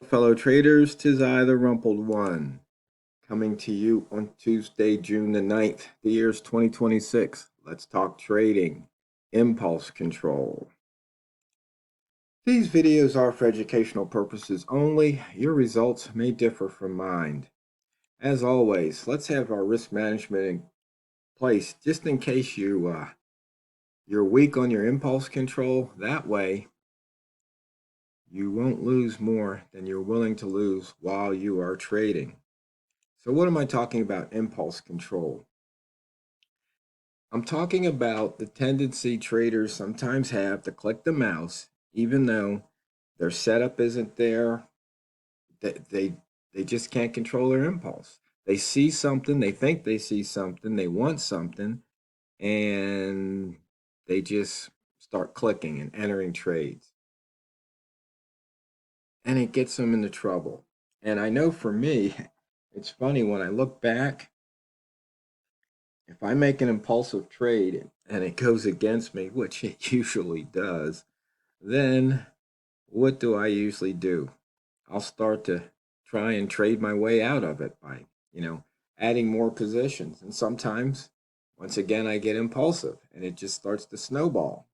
Fellow traders, 'tis I, the Rumpled One, coming to you on Tuesday, June the 9th. The year's 2026. Let's talk trading, impulse control. These videos are for educational purposes only. Your results may differ from mine. As always, let's have our risk management in place just in case you're weak on your impulse control. That way, you won't lose more than you're willing to lose while you are trading. So what am I talking about impulse control? I'm talking about the tendency traders sometimes have to click the mouse even though their setup isn't there. They just can't control their impulse. They see something, they think they see something, they want something, and they just start clicking and entering trades. And it gets them into trouble. And I know for me, it's funny when I look back, if I make an impulsive trade and it goes against me, which it usually does, then what do I usually do? I'll start to try and trade my way out of it by, adding more positions. And sometimes, once again, I get impulsive and it just starts to snowball.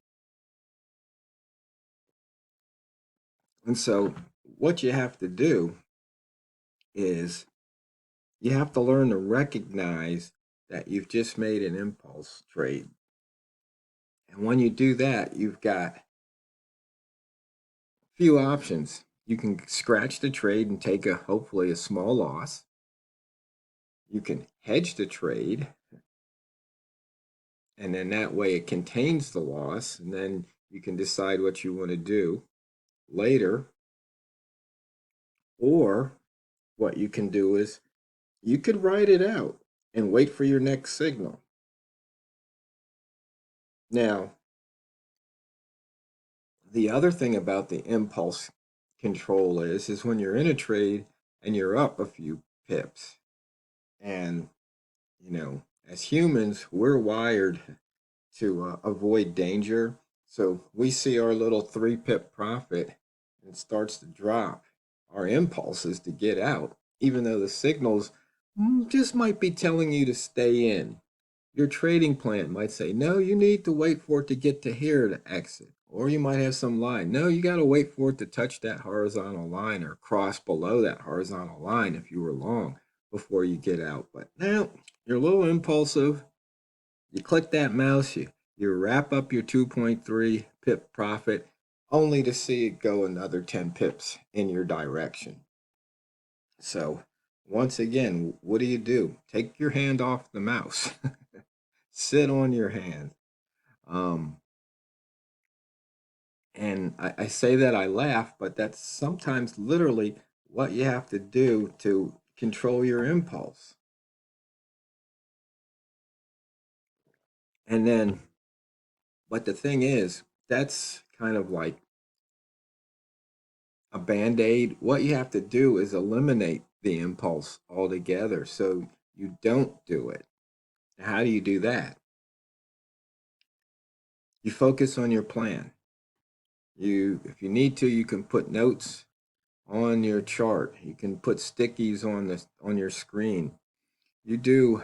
And so, what you have to do is you have to learn to recognize that you've just made an impulse trade. And when you do that, you've got a few options. You can scratch the trade and take hopefully a small loss. You can hedge the trade, and then that way it contains the loss, and then you can decide what you want to do later. Or what you can do is you could write it out and wait for your next signal. Now, the other thing about the impulse control is when you're in a trade and you're up a few pips, and as humans, we're wired to avoid danger. So we see our little 3 pip profit and it starts to drop. Our impulse is to get out, even though the signals just might be telling you to stay in. Your trading plan might say, no, you need to wait for it to get to here to exit. Or you might have some line. No, you got to wait for it to touch that horizontal line or cross below that horizontal line if you were long before you get out. But now you're a little impulsive. You click that mouse, you wrap up your 2.3 pip profit only to see it go another 10 pips in your direction. So once again, what do? Take your hand off the mouse. Sit on your hand. Um, and I say that I laugh, but that's sometimes literally what you have to do to control your impulse. And then, but the thing is, that's kind of like a band-aid. What you have to do is eliminate the impulse altogether so you don't do it. How do you do that? You focus on your plan. If you need to, you can put notes on your chart. You can put stickies on your screen. You do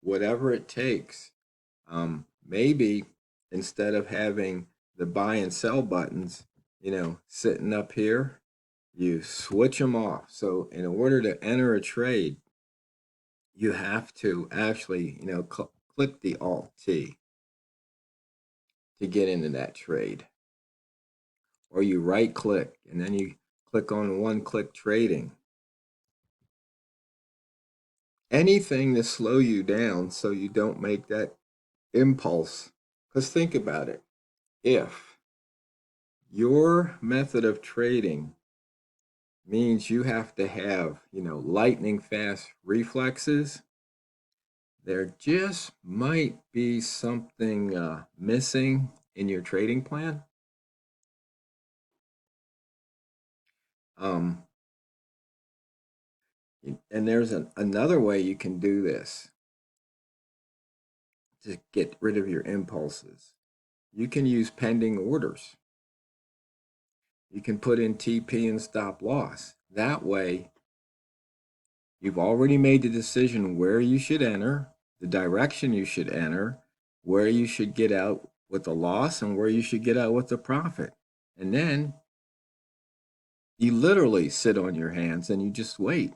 whatever it takes. Maybe instead of having the buy and sell buttons, sitting up here, you switch them off. So in order to enter a trade, you have to actually, click the Alt T to get into that trade. Or you right click and then you click on one click trading. Anything to slow you down so you don't make that impulse. Because think about it. If your method of trading means you have to have, lightning fast reflexes, there just might be something missing in your trading plan. Um, and there's another way you can do this to get rid of your impulses. You can use pending orders. you can put in TP and stop loss. That way, you've already made the decision where you should enter, the direction you should enter, where you should get out with a loss, and where you should get out with a profit. And then you literally sit on your hands and you just wait.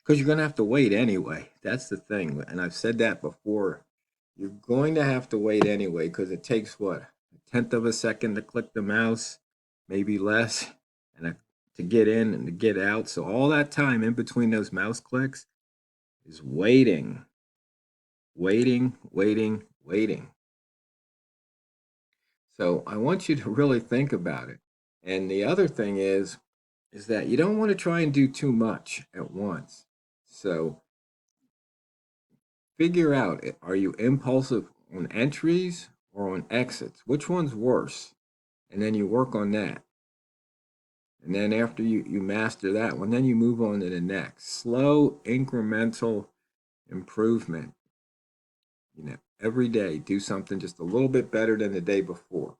Because you're going to have to wait anyway. That's the thing. And I've said that before. You're going to have to wait anyway because it takes what? A tenth of a second to click the mouse, maybe less, and to get in and to get out. So all that time in between those mouse clicks is waiting, waiting, waiting, waiting. So I want you to really think about it. And the other thing is that you don't want to try and do too much at once. So figure out, are you impulsive on entries or on exits? Which one's worse? And then you work on that. And then after you master that one, then you move on to the next. Slow, incremental improvement. Every day, do something just a little bit better than the day before.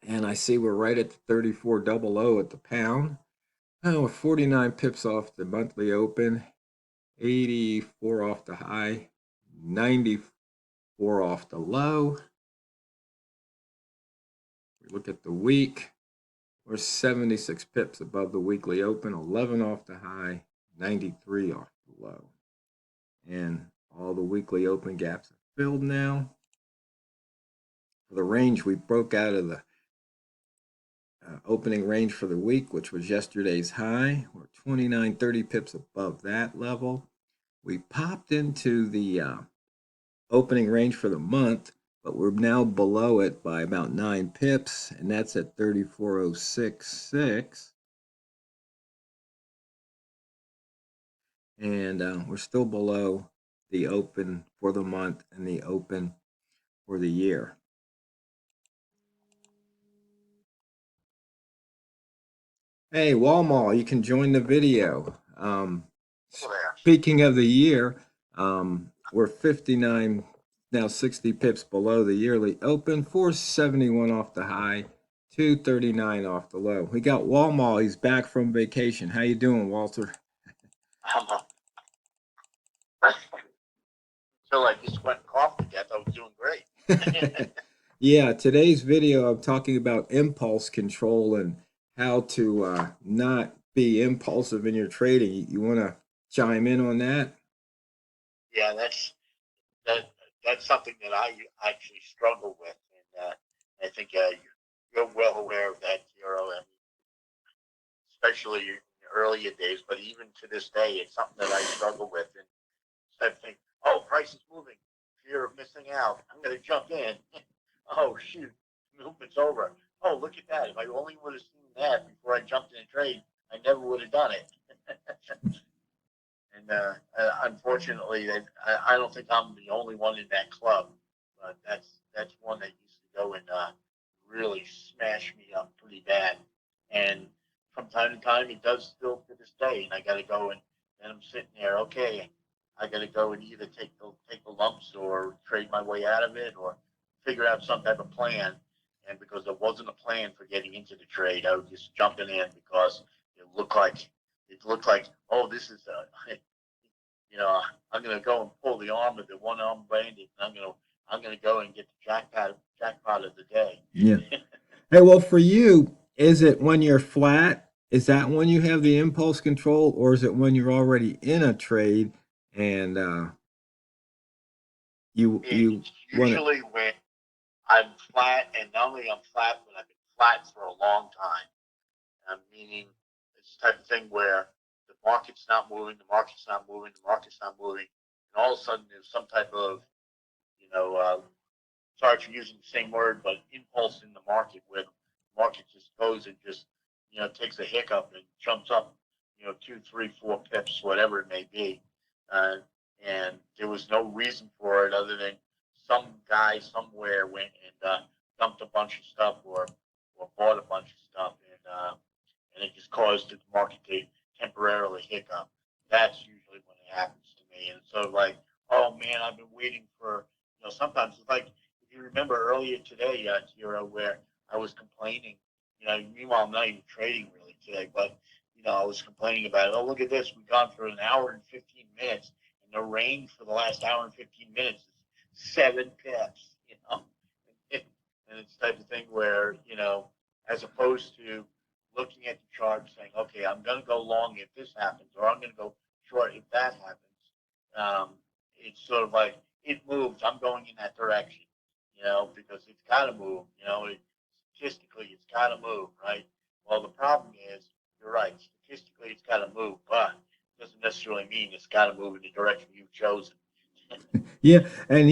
And I see we're right at the 3400 at the pound. Oh, 49 pips off the monthly open, 84 off the high, 94 off the low. We look at the week, we're 76 pips above the weekly open, 11 off the high, 93 off the low. And all the weekly open gaps are filled now. For the range, we broke out of the opening range for the week, which was yesterday's high. We're 29, 30 pips above that level. We popped into the opening range for the month, but we're now below it by about 9 pips, and that's at 34.066. And we're still below the open for the month and the open for the year. Hey, Walmart, you can join the video. Speaking of the year, we're 59, now 60 pips below the yearly open, 471 off the high, 239 off the low. We got Walmart. He's back from vacation. How you doing, Walter? Until I just went and coughed to death, I was doing great. Yeah, today's video, I'm talking about impulse control and how to not be impulsive in your trading. You want to chime in on that? Yeah, that's something that I actually struggle with, and I think you're well aware of that, Hero, and especially in the earlier days. But even to this day, it's something that I struggle with, and I think, oh, price is moving, fear of missing out. I'm going to jump in. Oh shoot, movement's over. Oh, look at that! If I only would have seen that before I jumped in a trade, I never would have done it. And unfortunately, I don't think I'm the only one in that club, but that's one that used to go and really smash me up pretty bad. And from time to time, it does still to this day. And I got to go and I'm sitting there. Okay, I got to go and either take the lumps or trade my way out of it or figure out some type of plan. And because there wasn't a plan for getting into the trade, I was just jumping in because it looked like, oh, this is I'm gonna go and pull the arm of the one arm bandit, and I'm gonna go and get the jackpot of the day. Yeah. Hey, well, for you, is it when you're flat? Is that when you have the impulse control, or is it when you're already in a trade and you It's want to? usually when I'm flat, and not only I'm flat, but I've been flat for a long time. Meaning it's the type of thing where the market's not moving, the market's not moving, the market's not moving, and all of a sudden there's some type of you know sorry for using the same word, but impulse in the market where the market just goes and just, takes a hiccup and jumps up, 2, 3, 4 pips, whatever it may be. Uh, and there was no reason for it other than some guy somewhere went and dumped a bunch of stuff or bought a bunch of stuff and it just caused the market to temporarily hiccup. That's usually when it happens to me. And so like, oh man, I've been waiting for, sometimes it's like, if you remember earlier today, Tiro, where I was complaining. Meanwhile, I'm not even trading really today, but I was complaining about it. Oh, look at this. We've gone for an hour and 15 minutes, and the range for the last hour and 15 minutes is 7 pips. And it's the type of thing where as opposed to looking at the chart saying, okay, I'm going to go long if this happens, or I'm going to go short if that happens. It's sort of like it moves. I'm going in that direction, because it's got to move. Statistically, it's got to move, right? Well, the problem is, you're right. Statistically, it's got to move, but it doesn't necessarily mean it's got to move in the direction you've chosen. Yeah, and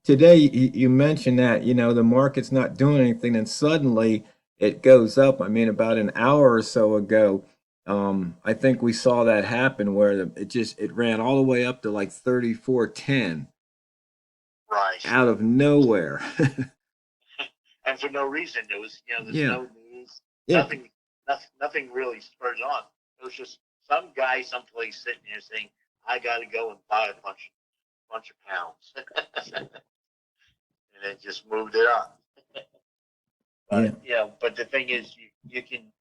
today you mentioned that the market's not doing anything, and suddenly it goes up. I mean, about an hour or so ago, I think we saw that happen where it ran all the way up to like 34.10 Right. out of nowhere. And for no reason. There's Yeah, no news, yeah, nothing really spurred on. It was just some guy someplace sitting there saying, "I got to go and buy a bunch of pounds," and then just moved it up. yeah. But the thing is, you can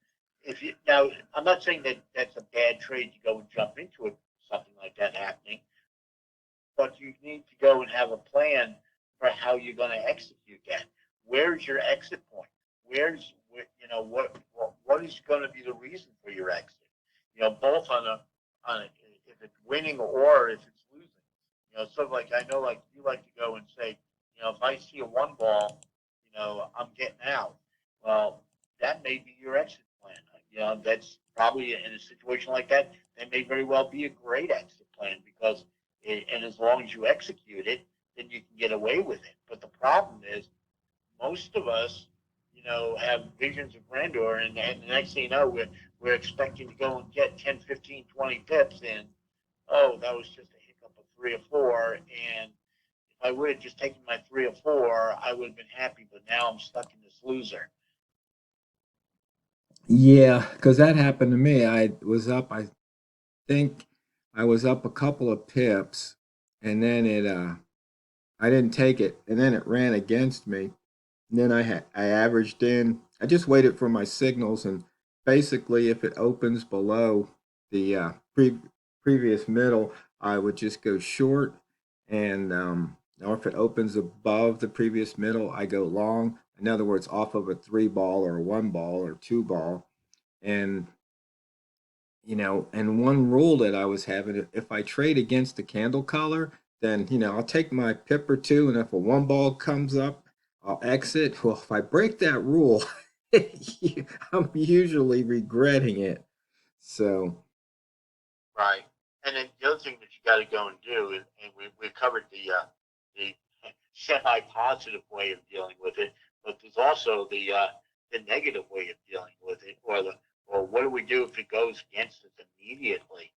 if you now. I'm not saying that that's a bad trade to go and jump into it, something like that happening, but you need to go and have a plan for how you're going to execute that. Where's your exit point? What is going to be the reason for your exit? Both on a if it's winning or if it's losing. Sort of like I know, like you like to go and say, if I see a one ball, I'm getting out. Well, that may be your exit plan. That's probably in a situation like that. That may very well be a great exit plan because and as long as you execute it, then you can get away with it. But the problem is, most of us, have visions of grandeur, and the next thing you know, we're expecting to go and get 10, 15, 20 pips in. Oh, that was just a hiccup of 3 or 4. And if I would have just taken my 3 or 4, I would have been happy. But now I'm stuck in this loser. Yeah, because that happened to me. I think I was up a couple of pips, and then I didn't take it, and then it ran against me. And then I averaged in. I just waited for my signals, and basically, if it opens below the previous middle, I would just go short, and or if it opens above the previous middle, I go long. In other words, off of a three ball or a one ball or two ball, and and one rule that I was having, if I trade against the candle color, then, I'll take my pip or two, and if a one ball comes up, I'll exit. Well, if I break that rule, I'm usually regretting it. So, Right. And then the other thing that you got to go and do, and we covered the semi-positive way of dealing with it, but there's also the negative way of dealing with it, or what do we do if it goes against us immediately?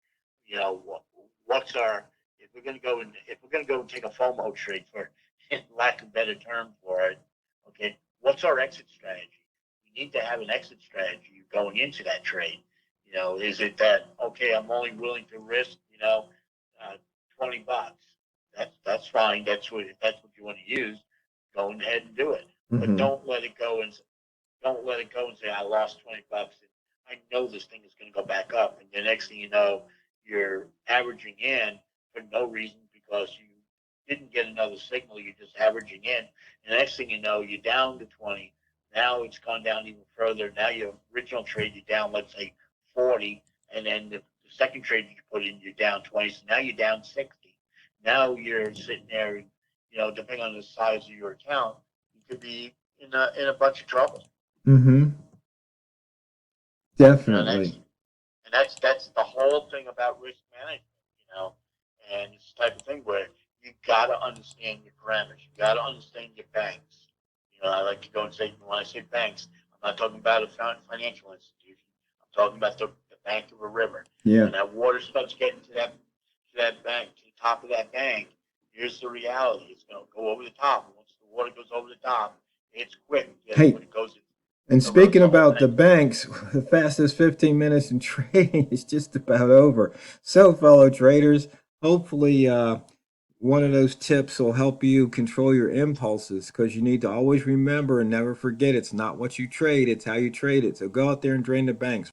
What's our if we're going to go and take a FOMO trade for lack of a better term for it? Okay, what's our exit strategy? We need to have an exit strategy going into that trade. Is it that okay? I'm only willing to risk uh, $20. That's fine. That's what you want to use. Go ahead and do it, but mhm. don't let it go and say I lost $20. And I know this thing is going to go back up, and the next thing you know, you're averaging in for no reason because you didn't get another signal. You're just averaging in, and the next thing you know, you're down to 20. Now it's gone down even further. Now your original trade you're down, let's say 40, and then the second trade you put in you're down 20. So now you're down 60. Now you're sitting there, depending on the size of your account, you could be in a bunch of trouble. Mhm. You know, and Definitely. that's the whole thing about risk management. You know, and it's the type of thing where you got to understand your parameters. You got to understand your banks. I like to go and say when I say banks, I'm not talking about a financial institution. I'm talking about the bank of a river. Yeah. When that water starts getting to that bank, to the top of that bank, here's the reality. It's going to go over the top. Once the water goes over the top, it's quick. Hey, When it goes, and it erodes speaking the whole about the thing. banks, the fastest 15 minutes in trading is just about over. So, fellow traders, hopefully, one of those tips will help you control your impulses, because you need to always remember and never forget it's not what you trade, it's how you trade it. So go out there and drain the banks.